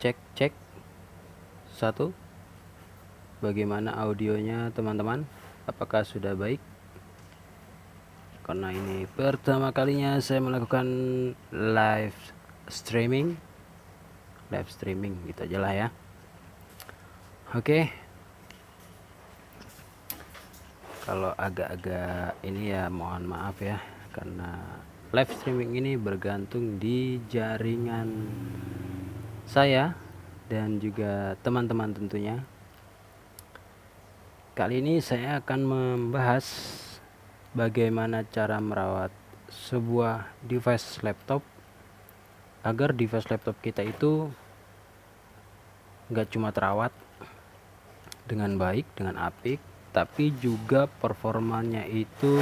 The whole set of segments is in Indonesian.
Cek cek satu. Bagaimana audionya teman-teman? Apakah sudah baik? Karena ini pertama kalinya saya melakukan live streaming gitu aja lah ya. Oke. Kalau agak-agak ini ya mohon maaf ya, karena live streaming ini bergantung di jaringan saya dan juga teman-teman tentunya. Kali ini saya akan membahas bagaimana cara merawat sebuah device laptop agar device laptop kita itu nggak cuma terawat dengan baik, dengan apik, tapi juga performanya itu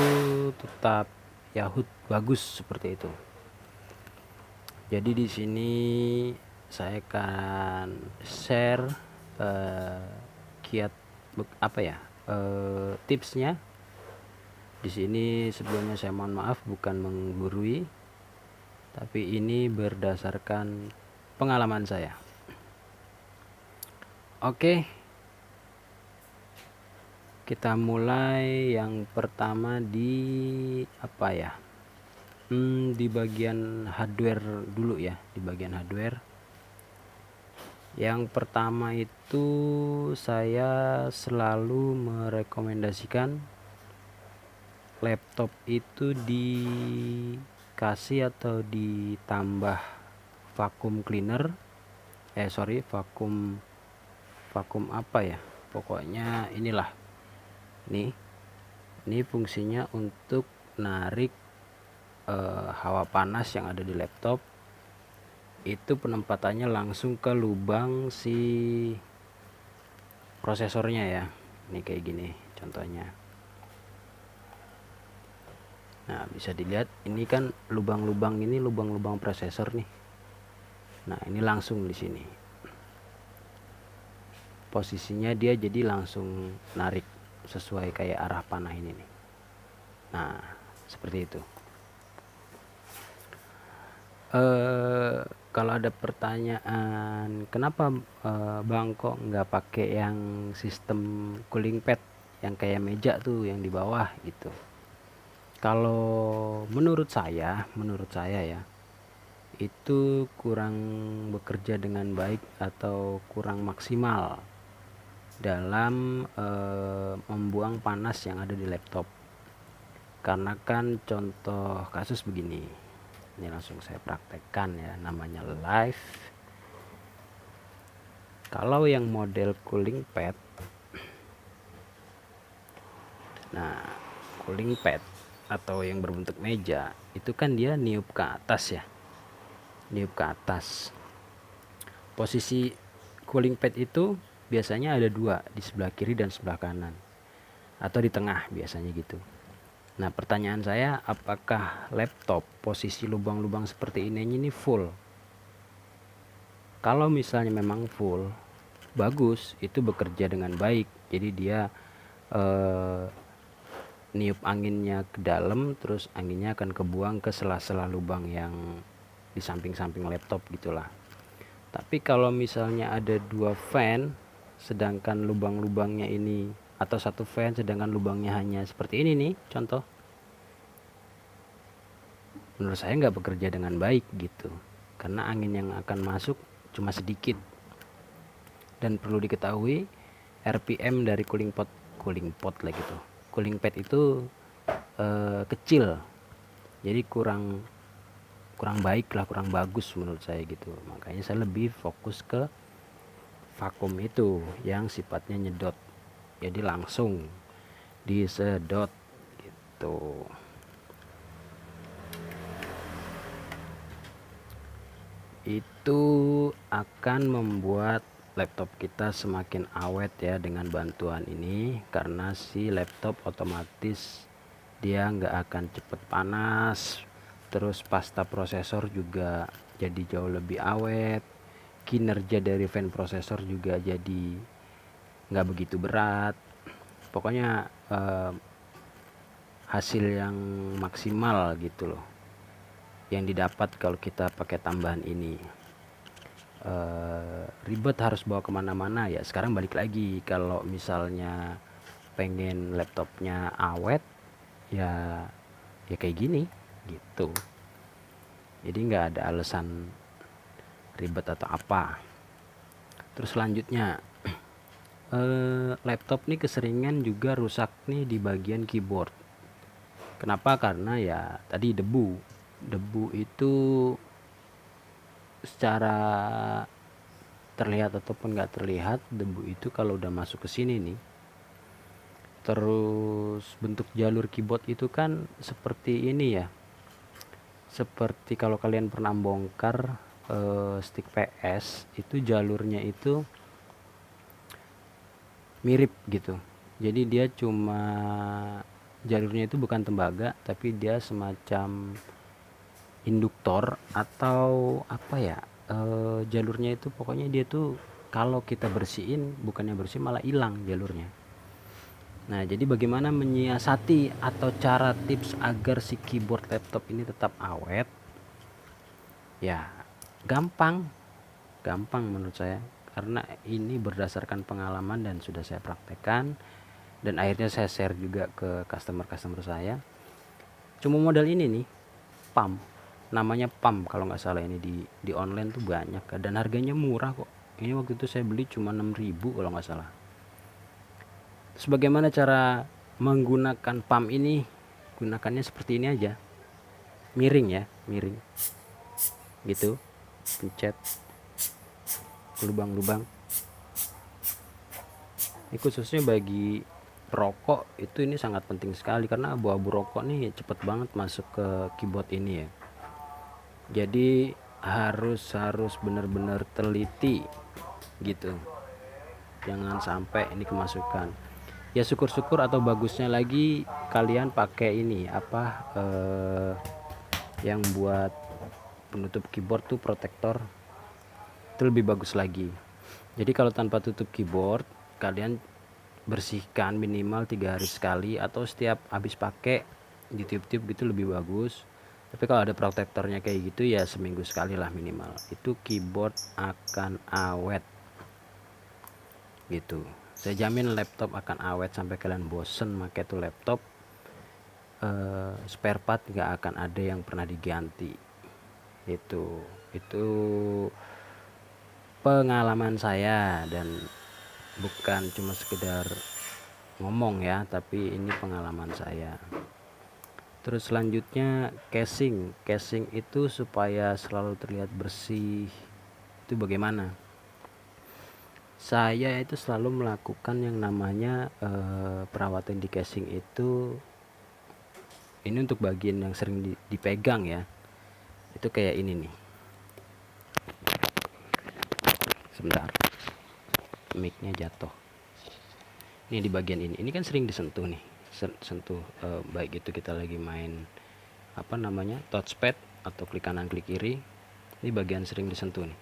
tetap Yahoo bagus seperti itu. Jadi di sini saya akan share kiat tipsnya. Di sini sebelumnya saya mohon maaf bukan menggurui, tapi ini berdasarkan pengalaman saya. Oke, kita mulai yang pertama di di bagian hardware dulu ya. Di bagian hardware, yang pertama itu saya selalu merekomendasikan laptop itu dikasih atau ditambah vacuum cleaner, vacuum pokoknya inilah. Ini fungsinya untuk narik hawa panas yang ada di laptop. Itu penempatannya langsung ke lubang si prosesornya ya. Ini kayak gini contohnya. Nah, bisa dilihat ini kan lubang-lubang ini lubang-lubang prosesor nih. Nah, ini langsung di sini. Posisinya dia jadi langsung narik sesuai kayak arah panah ini nih. Nah, seperti itu. Kalau ada pertanyaan kenapa Bang kok nggak pakai yang sistem cooling pad yang kayak meja tuh yang di bawah gitu. Kalau menurut saya ya, itu kurang bekerja dengan baik atau kurang maksimal dalam membuang panas yang ada di laptop. Karena kan contoh kasus begini, ini langsung saya praktekkan ya, namanya live. Kalau yang model cooling pad, nah cooling pad atau yang berbentuk meja itu kan dia niup ke atas ya, niup ke atas. Posisi cooling pad itu biasanya ada dua, di sebelah kiri dan sebelah kanan, atau di tengah biasanya gitu. Nah, pertanyaan saya, apakah laptop posisi lubang-lubang seperti ini full? Kalau misalnya memang full, bagus, itu bekerja dengan baik. Jadi dia niup anginnya ke dalam, terus anginnya akan kebuang ke sela-sela lubang yang di samping-samping laptop gitulah. Tapi kalau misalnya ada dua fan, sedangkan lubang-lubangnya ini, atau satu fan sedangkan lubangnya hanya seperti ini nih contoh, menurut saya nggak bekerja dengan baik gitu, karena angin yang akan masuk cuma sedikit. Dan perlu diketahui RPM dari cooling pad itu kecil, jadi kurang baik lah, kurang bagus menurut saya gitu. Makanya saya lebih fokus ke vakum itu yang sifatnya nyedot, jadi langsung disedot gitu. Itu akan membuat laptop kita semakin awet ya dengan bantuan ini, karena si laptop otomatis dia nggak akan cepet panas, terus pasta prosesor juga jadi jauh lebih awet, kinerja dari fan prosesor juga jadi nggak begitu berat. Pokoknya hasil yang maksimal gitu loh yang didapat kalau kita pakai tambahan ini. ribet harus bawa kemana-mana. Ya sekarang balik lagi, kalau misalnya pengen laptopnya awet, ya kayak gini gitu. Jadi nggak ada alasan ribet atau apa. Terus selanjutnya, laptop nih keseringan juga rusak nih di bagian keyboard. Kenapa? Karena ya tadi debu itu secara terlihat ataupun nggak terlihat, debu itu kalau udah masuk ke sini nih, terus bentuk jalur keyboard itu kan seperti ini ya, seperti kalau kalian pernah bongkar stick PS itu, jalurnya itu mirip gitu. Jadi dia cuma, jalurnya itu bukan tembaga tapi dia semacam induktor atau apa ya, jalurnya itu pokoknya dia tuh kalau kita bersihin, bukannya bersih malah hilang jalurnya. Nah, jadi bagaimana menyiasati atau cara tips agar si keyboard laptop ini tetap awet? Ya, gampang. Gampang menurut saya. Karena ini berdasarkan pengalaman dan sudah saya praktekkan. Dan akhirnya saya share juga ke customer-customer saya. Cuma modal ini nih, pump. Namanya pump kalau nggak salah, ini di online tuh banyak. Dan harganya murah kok. Ini waktu itu saya beli cuma 6.000 kalau nggak salah. Sebagaimana cara menggunakan pump ini, gunakannya seperti ini aja, miring ya, miring gitu, pencet lubang-lubang. Ini khususnya bagi rokok itu ini sangat penting sekali, karena abu-abu rokok nih cepet banget masuk ke keyboard ini ya. Jadi harus benar-benar teliti gitu, jangan sampai ini kemasukan. Ya syukur-syukur atau bagusnya lagi kalian pakai ini apa, yang buat penutup keyboard tuh protektor, itu lebih bagus lagi. Jadi kalau tanpa tutup keyboard, kalian bersihkan minimal 3 hari sekali, atau setiap habis pakai ditiup-tiup gitu lebih bagus. Tapi kalau ada protektornya kayak gitu ya seminggu sekali lah minimal, itu keyboard akan awet gitu. Saya jamin laptop akan awet sampai kalian bosen pakai tuh laptop. Spare part nggak akan ada yang pernah diganti. Itu pengalaman saya, dan bukan cuma sekedar ngomong ya, tapi ini pengalaman saya. Terus selanjutnya casing itu supaya selalu terlihat bersih, itu bagaimana? Saya itu selalu melakukan yang namanya perawatan di casing itu. Ini untuk bagian yang sering dipegang ya, itu kayak ini nih. Sebentar, mic-nya jatuh. Ini di bagian ini kan sering disentuh nih, sentuh, baik itu kita lagi main apa namanya touchpad atau klik kanan klik kiri, ini bagian sering disentuh nih.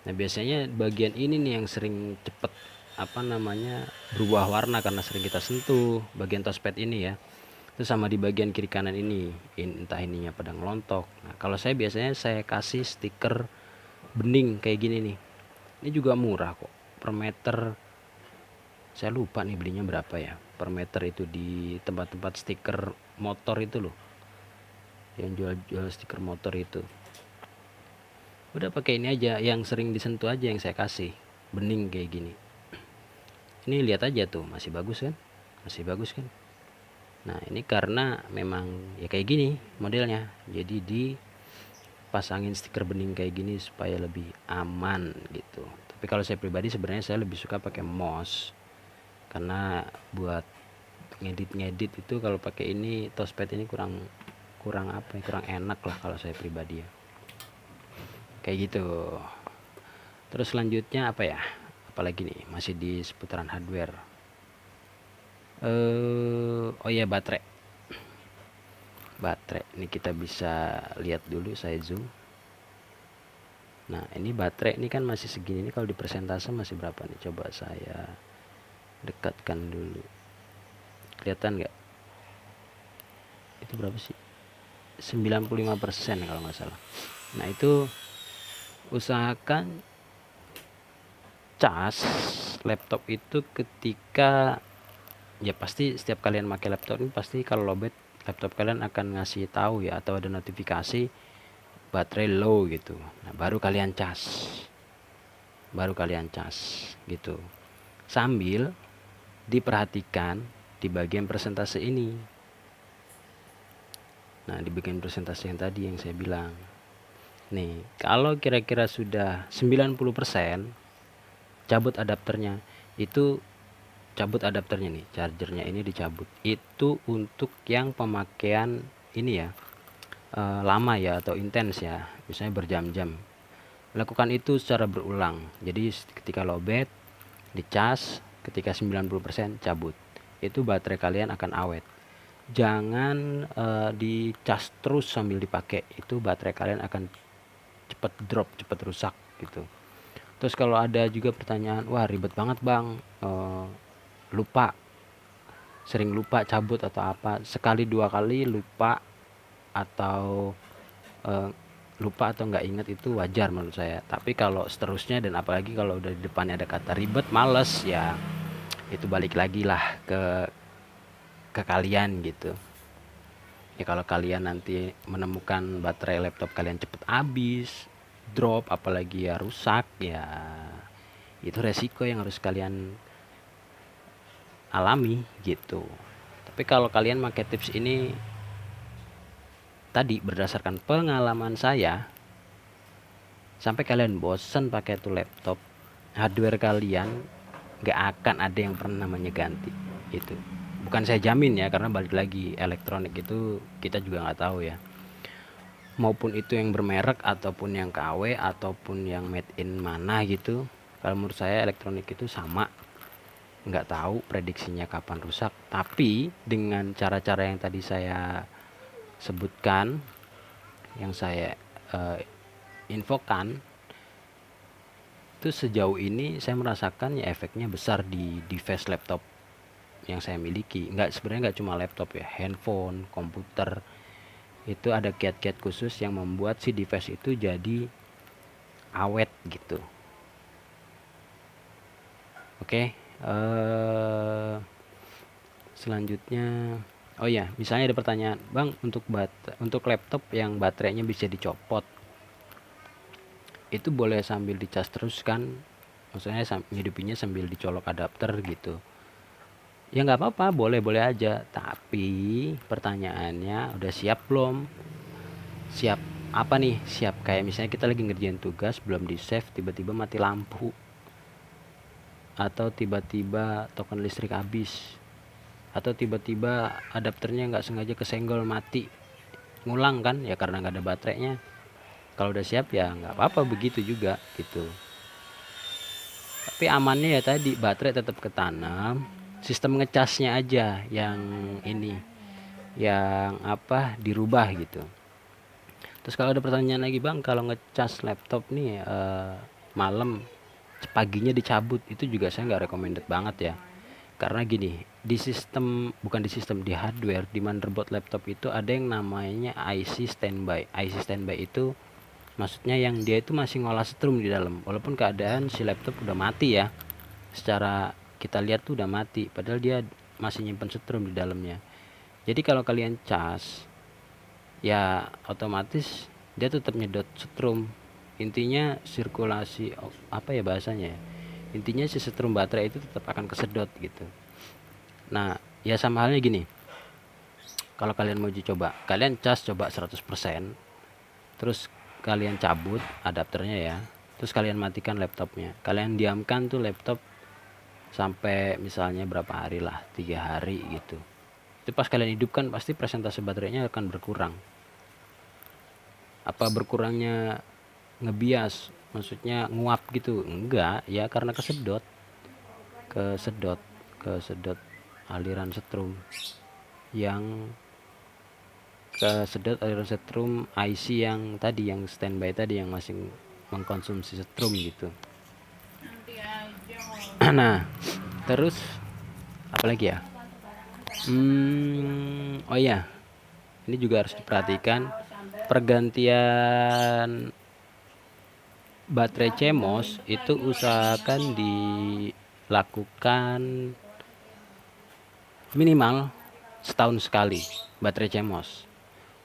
Nah biasanya bagian ini nih yang sering cepet apa namanya berubah warna karena sering kita sentuh bagian touchpad ini ya. Itu sama di bagian kiri kanan ini, entah ininya pada ngelontok. Nah kalau saya biasanya saya kasih stiker bening kayak gini nih. Ini juga murah kok, per meter. Saya lupa nih belinya berapa ya per meter itu di tempat-tempat stiker motor itu loh, yang jual stiker motor itu. Udah pakai ini aja, yang sering disentuh aja yang saya kasih bening kayak gini. Ini lihat aja tuh, masih bagus kan, masih bagus kan. Nah ini karena memang ya kayak gini modelnya, jadi dipasangin stiker bening kayak gini supaya lebih aman gitu. Tapi kalau saya pribadi sebenarnya saya lebih suka pakai mouse, karena buat ngedit itu kalau pakai ini touchpad ini kurang apa ya, kurang enak lah kalau saya pribadi ya, kayak gitu. Terus selanjutnya apa ya, apalagi nih, masih di seputaran hardware. Oh ya, baterai ini kita bisa lihat dulu, saya zoom. Nah ini baterai ini kan masih segini, ini kalau di persentase masih berapa nih, coba saya dekatkan dulu, kelihatan nggak? Itu berapa sih, 95% kalau nggak salah. Nah itu usahakan cas laptop itu ketika, ya pasti setiap kalian pakai laptop ini pasti kalau lowbat laptop kalian akan ngasih tahu ya, atau ada notifikasi baterai low gitu. Nah, baru kalian cas gitu, sambil diperhatikan di bagian persentase ini. Nah, di bagian persentase yang tadi yang saya bilang nih, kalau kira-kira sudah 90%, cabut adapternya. Itu cabut adapternya nih, chargernya ini dicabut. Itu untuk yang pemakaian ini ya, lama ya atau intens ya, misalnya berjam-jam. Lakukan itu secara berulang. Jadi ketika lowbat dicas, ketika 90% cabut. Itu baterai kalian akan awet. Jangan dicas terus sambil dipakai, itu baterai kalian akan cepat drop, cepat rusak gitu. Terus kalau ada juga pertanyaan, wah ribet banget bang, sering lupa cabut atau apa, sekali dua kali lupa atau lupa atau nggak ingat itu wajar menurut saya. Tapi kalau seterusnya dan apalagi kalau udah di depannya ada kata ribet, males, ya itu balik lagi lah ke kalian gitu. Ya kalau kalian nanti menemukan baterai laptop kalian cepet habis, drop, apalagi ya rusak, ya itu resiko yang harus kalian alami gitu. Tapi kalau kalian pakai tips ini tadi berdasarkan pengalaman saya, sampai kalian bosen pakai itu laptop, hardware kalian nggak akan ada yang pernah namanya ganti itu. Bukan saya jamin ya, karena balik lagi elektronik itu kita juga nggak tahu ya, maupun itu yang bermerek ataupun yang KW ataupun yang made in mana gitu. Kalau menurut saya elektronik itu sama, nggak tahu prediksinya kapan rusak. Tapi dengan cara-cara yang tadi saya sebutkan, yang saya infokan, itu sejauh ini saya merasakan ya efeknya besar di device laptop yang saya miliki. Sebenarnya nggak cuma laptop ya, handphone, komputer, itu ada kiat-kiat khusus yang membuat si device itu jadi awet gitu. Oke, selanjutnya, oh ya, misalnya ada pertanyaan, bang, untuk laptop yang baterainya bisa dicopot, itu boleh sambil dicas terus kan? Maksudnya hidupinya sambil dicolok adapter gitu. Ya nggak apa-apa, boleh-boleh aja. Tapi pertanyaannya, udah siap belum? Siap apa nih? Siap kayak misalnya kita lagi ngerjain tugas, belum di save, tiba-tiba mati lampu, atau tiba-tiba token listrik habis, atau tiba-tiba adapternya nggak sengaja kesenggol mati, ngulang kan ya karena nggak ada baterainya. Kalau udah siap ya nggak apa-apa begitu juga gitu. Tapi amannya ya tadi, baterai tetap ketanam, sistem ngecasnya aja yang ini, yang apa, dirubah gitu. Terus kalau ada pertanyaan lagi, bang, kalau ngecas laptop nih malam, paginya dicabut, itu juga saya nggak recommended banget ya. Karena gini, di hardware, di motherboard laptop itu ada yang namanya IC standby. IC standby itu maksudnya yang dia itu masih ngolah setrum di dalam, walaupun keadaan si laptop udah mati ya, secara kita lihat tuh udah mati, padahal dia masih nyimpen setrum di dalamnya. Jadi kalau kalian cas, ya otomatis dia tetap nyedot setrum. Intinya sirkulasi, apa ya bahasanya ya, intinya si setrum baterai itu tetap akan kesedot gitu. Nah ya sama halnya gini, kalau kalian mau uji coba, kalian cas coba 100%, terus kalian cabut adapternya ya, terus kalian matikan laptopnya, kalian diamkan tuh laptop sampai misalnya berapa hari lah, 3 hari gitu. Itu pas kalian hidupkan pasti persentase baterainya akan berkurang. Apa berkurangnya ngebias, maksudnya nguap gitu? Enggak ya, karena kesedot aliran setrum, yang kesedot aliran setrum IC yang tadi, yang standby tadi, yang masih mengkonsumsi setrum gitu. Nah terus apalagi ya, oh ya, ini juga harus diperhatikan pergantian baterai CMOS itu usahakan dilakukan minimal setahun sekali. Baterai CMOS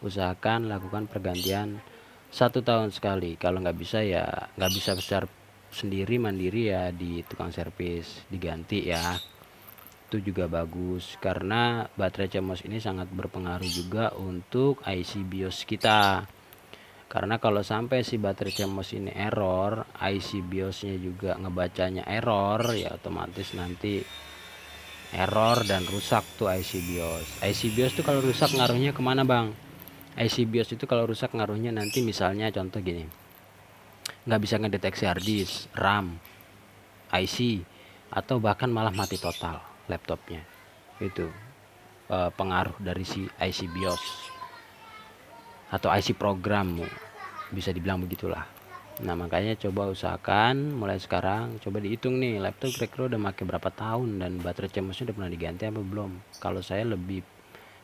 usahakan lakukan pergantian 1 tahun sekali. Kalau nggak bisa ya nggak bisa secara sendiri mandiri ya di tukang servis diganti ya, itu juga bagus karena baterai CMOS ini sangat berpengaruh juga untuk IC BIOS kita. Karena kalau sampai si baterai CMOS ini error, IC BIOS-nya juga ngebacanya error, ya otomatis nanti error dan rusak tuh IC BIOS. IC BIOS tuh kalau rusak ngaruhnya kemana bang? IC BIOS itu kalau rusak ngaruhnya nanti misalnya contoh gini, nggak bisa ngedeteksi hard disk, RAM, IC, atau bahkan malah mati total laptopnya. Itu pengaruh dari si IC BIOS atau IC program, bisa dibilang begitulah. Nah makanya coba usahakan mulai sekarang, coba dihitung nih laptop kira-kira udah pakai berapa tahun dan baterai CMOS-nya udah pernah diganti apa belum. Kalau saya lebih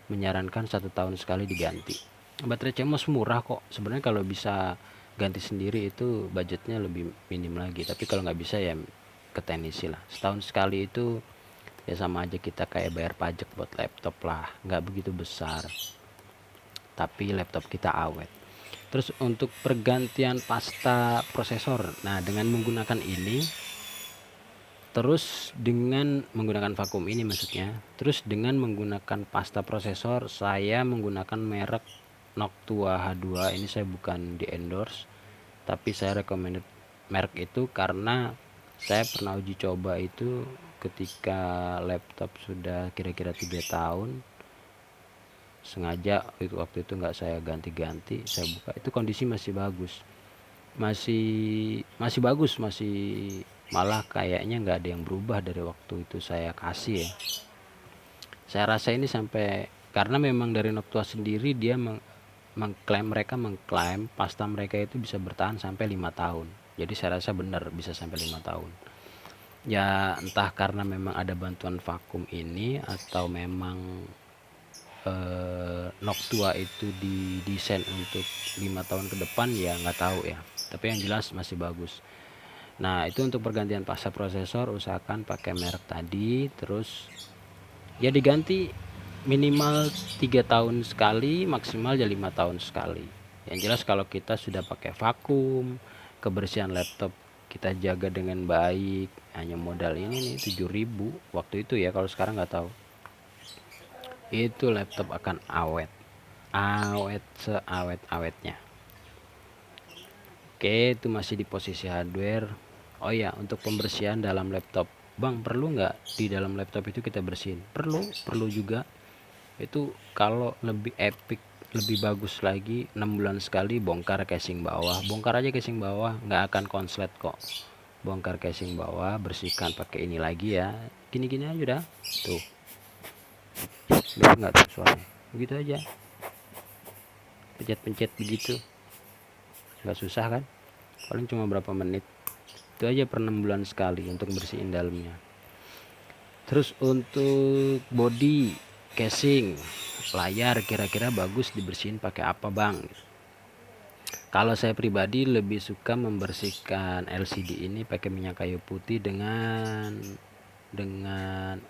menyarankan 1 tahun sekali diganti. Baterai CMOS murah kok sebenarnya, kalau bisa ganti sendiri itu budgetnya lebih minim lagi, tapi kalau nggak bisa ya ke teknisi lah. Setahun sekali itu ya sama aja kita kayak bayar pajak buat laptop lah, nggak begitu besar tapi laptop kita awet. Terus untuk pergantian pasta prosesor, nah dengan menggunakan ini, terus dengan menggunakan vakum ini maksudnya, terus dengan menggunakan pasta prosesor, saya menggunakan merek Noctua H2. Ini saya bukan di endorse, tapi saya recommended merek itu karena saya pernah uji coba itu ketika laptop sudah kira-kira 3 tahun. Sengaja itu waktu itu nggak saya ganti-ganti, saya buka itu kondisi masih bagus, masih bagus, masih malah kayaknya nggak ada yang berubah dari waktu itu saya kasih ya. Saya rasa ini sampai, karena memang dari Noctua sendiri dia mereka mengklaim pasta mereka itu bisa bertahan sampai 5 tahun. Jadi saya rasa benar bisa sampai 5 tahun. Ya entah karena memang ada bantuan vakum ini atau memang Noctua itu didesain untuk 5 tahun ke depan, ya nggak tahu ya, tapi yang jelas masih bagus. Nah itu untuk pergantian pasta prosesor usahakan pakai merek tadi, terus ya diganti minimal 3 tahun sekali, maksimal ya 5 tahun sekali. Yang jelas kalau kita sudah pakai vakum, kebersihan laptop kita jaga dengan baik, hanya modal ini nih 7.000 waktu itu ya, kalau sekarang nggak tahu, itu laptop akan awet seawet-awetnya. Oke, itu masih di posisi hardware. Oh ya, untuk pembersihan dalam laptop, bang perlu nggak di dalam laptop itu kita bersihin? Perlu juga. Itu kalau lebih epic, lebih bagus lagi, 6 bulan sekali bongkar casing bawah. Bongkar aja casing bawah, nggak akan konslet kok. Bongkar casing bawah, bersihkan pakai ini lagi ya, gini-gini aja udah tuh. Dengar nggak tuh suaranya? Begitu aja, pencet-pencet begitu, nggak susah kan, paling cuma berapa menit. Itu aja per 6 bulan sekali untuk bersihin dalamnya. Terus untuk body, casing, layar kira-kira bagus dibersihin pakai apa bang? Kalau saya pribadi lebih suka membersihkan LCD ini pakai minyak kayu putih dengan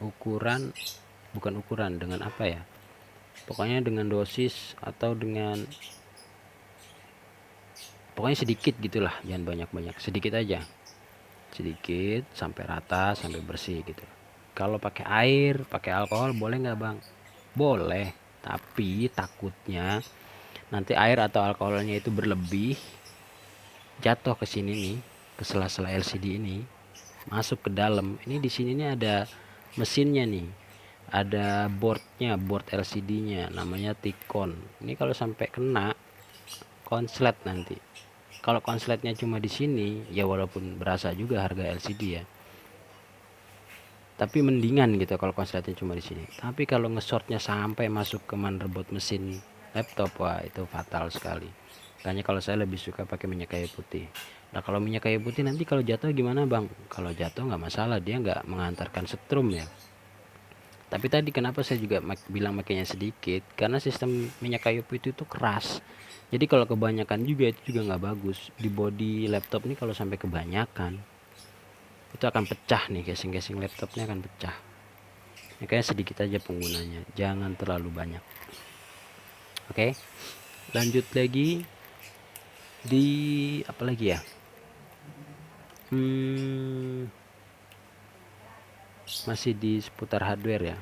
ukuran, bukan ukuran, dengan apa ya, pokoknya dengan dosis atau dengan, pokoknya sedikit gitulah, jangan banyak-banyak, sedikit aja, sedikit sampai rata, sampai bersih gitu. Kalau pakai air, pakai alkohol boleh nggak bang? Boleh, tapi takutnya nanti air atau alkoholnya itu berlebih, jatuh ke sini nih, ke sela-sela LCD ini, masuk ke dalam. Ini di sini nih ada mesinnya nih, ada boardnya, board LCD-nya, namanya Ticon. Ini kalau sampai kena konslet nanti. Kalau konsletnya cuma di sini, ya walaupun berasa juga harga LCD ya, tapi mendingan gitu kalau konsletnya cuma di sini. Tapi kalau nge-shortnya sampai masuk ke motherboard mesin laptop, wah itu fatal sekali. Makanya kalau saya lebih suka pakai minyak kayu putih. Nah kalau minyak kayu putih nanti kalau jatuh gimana bang? Kalau jatuh nggak masalah, dia nggak mengantarkan setrum ya. Tapi tadi kenapa saya juga bilang makainya sedikit, karena sistem minyak kayu putih itu keras, Jadi kalau kebanyakan juga itu juga nggak bagus. Di body laptop ini kalau sampai kebanyakan itu akan pecah nih, casing laptopnya akan pecah. Makanya sedikit aja penggunanya, jangan terlalu banyak. Oke, lanjut lagi di apa lagi ya? Masih di seputar hardware ya.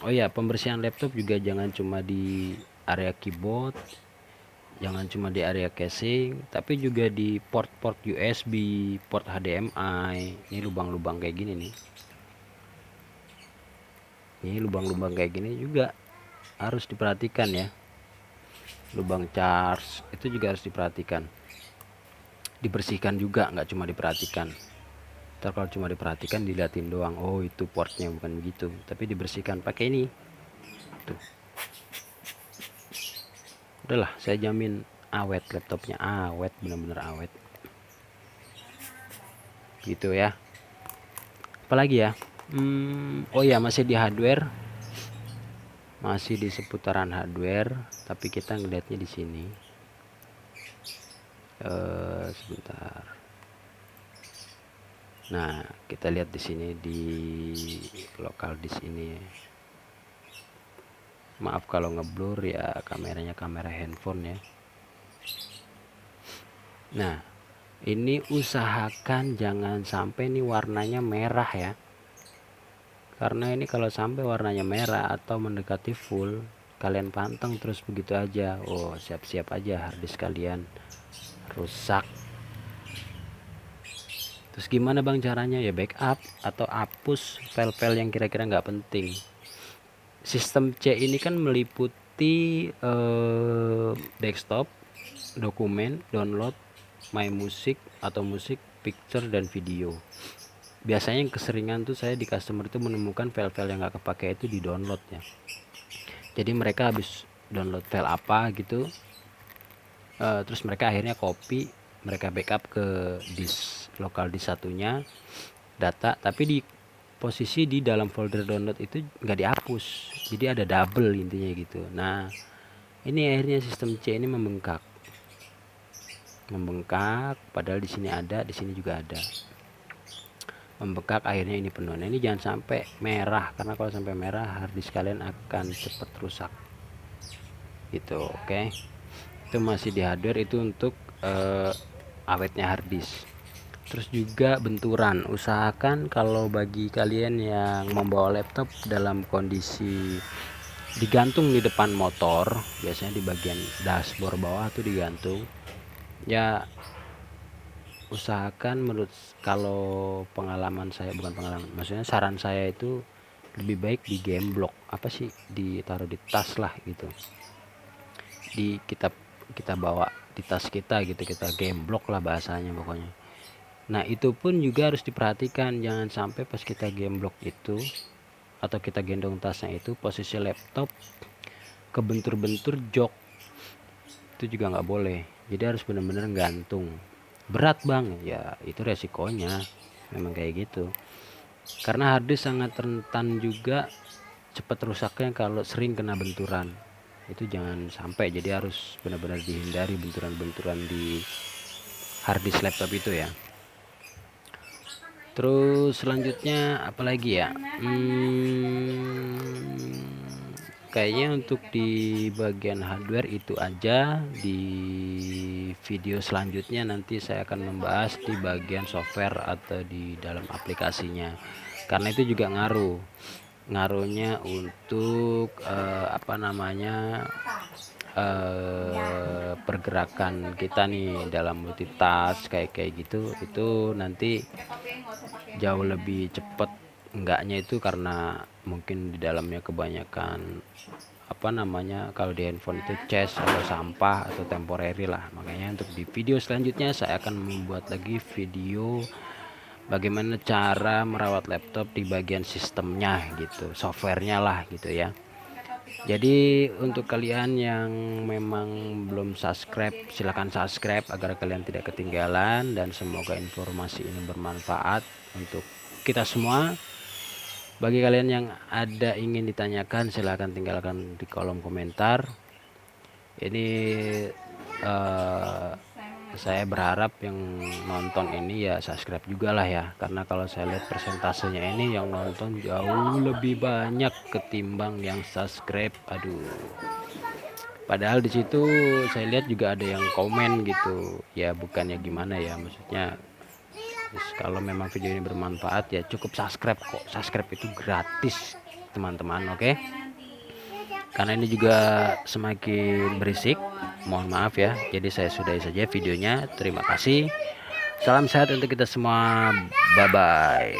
Oh ya, pembersihan laptop juga jangan cuma di area keyboard, jangan cuma di area casing, tapi juga di port-port USB, port HDMI. Ini lubang-lubang kayak gini nih. Ini lubang-lubang kayak gini juga harus diperhatikan ya. Lubang charge itu juga harus diperhatikan. Dibersihkan juga, nggak cuma diperhatikan. Ntar kalau cuma diperhatikan diliatin doang, oh itu portnya, bukan begitu. Tapi dibersihkan pakai ini. Tuh. Udahlah, saya jamin awet laptopnya, awet, bener-bener awet. Gitu ya. Apalagi ya? Oh ya, masih di hardware. Masih di seputaran hardware, tapi kita ngelihatnya di sini. Sebentar. Nah, kita lihat di sini di lokal di sini. Maaf kalau ngeblur ya, kameranya kamera handphone ya. Nah, ini usahakan jangan sampai nih warnanya merah ya. Karena ini kalau sampai warnanya merah atau mendekati full, kalian panteng terus begitu aja. Oh, siap-siap aja harddisk kalian rusak. Terus gimana bang caranya? Ya backup atau hapus file-file yang kira-kira nggak penting. Sistem C ini kan meliputi desktop, dokumen, download, my music atau musik, picture dan video. Biasanya yang keseringan tuh saya di customer itu menemukan file-file yang nggak kepake itu di download ya. Jadi mereka habis download file apa gitu, terus mereka akhirnya copy, mereka backup ke disk lokal di satunya data, tapi di posisi di dalam folder download itu nggak dihapus, jadi ada double intinya gitu. Nah ini akhirnya sistem C ini membengkak padahal di sini ada, di sini juga ada, membengkak, akhirnya ini penuh. Nah ini jangan sampai merah, karena kalau sampai merah harddisk kalian akan cepat rusak gitu. Oke, itu masih di hardware, itu untuk awetnya harddisk. Terus juga benturan, usahakan kalau bagi kalian yang membawa laptop dalam kondisi digantung di depan motor, biasanya di bagian dashboard bawah tuh digantung ya, usahakan menurut, kalau pengalaman saya, bukan pengalaman, maksudnya saran saya itu lebih baik di game block, apa sih, ditaruh di tas lah gitu, di kita bawa di tas kita gitu, kita game block lah bahasanya pokoknya. Nah itu pun juga harus diperhatikan, jangan sampai pas kita game block itu atau kita gendong tasnya itu posisi laptop kebentur-bentur jok, itu juga nggak boleh. Jadi harus benar-benar gantung. Berat bang, ya itu resikonya memang kayak gitu, karena harddisk sangat rentan juga cepat rusaknya kalau sering kena benturan. Itu jangan sampai, jadi harus benar-benar dihindari benturan-benturan di harddisk laptop itu ya. Terus selanjutnya apalagi ya, kayaknya untuk di bagian hardware itu aja. Di video selanjutnya nanti saya akan membahas di bagian software atau di dalam aplikasinya, karena itu juga ngaruhnya untuk apa namanya, pergerakan kita nih dalam multitask kayak gitu. Itu nanti jauh lebih cepat enggaknya itu karena mungkin di dalamnya kebanyakan apa namanya, kalau di handphone itu cas atau sampah atau temporary lah. Makanya untuk di video selanjutnya saya akan membuat lagi video bagaimana cara merawat laptop di bagian sistemnya gitu, softwarenya lah gitu ya. Jadi untuk kalian yang memang belum subscribe, silahkan subscribe agar kalian tidak ketinggalan, dan semoga informasi ini bermanfaat untuk kita semua. Bagi kalian yang ada ingin ditanyakan, silahkan tinggalkan di kolom komentar. Ini saya berharap yang nonton ini ya subscribe juga lah ya, karena kalau saya lihat persentasenya ini yang nonton jauh lebih banyak ketimbang yang subscribe. Aduh, padahal di situ saya lihat juga ada yang komen gitu ya, bukannya gimana ya, maksudnya kalau memang video ini bermanfaat ya cukup subscribe kok. Subscribe itu gratis teman-teman, oke? Karena ini juga semakin berisik, mohon maaf ya. Jadi saya sudahi saja videonya. Terima kasih, salam sehat untuk kita semua, bye bye.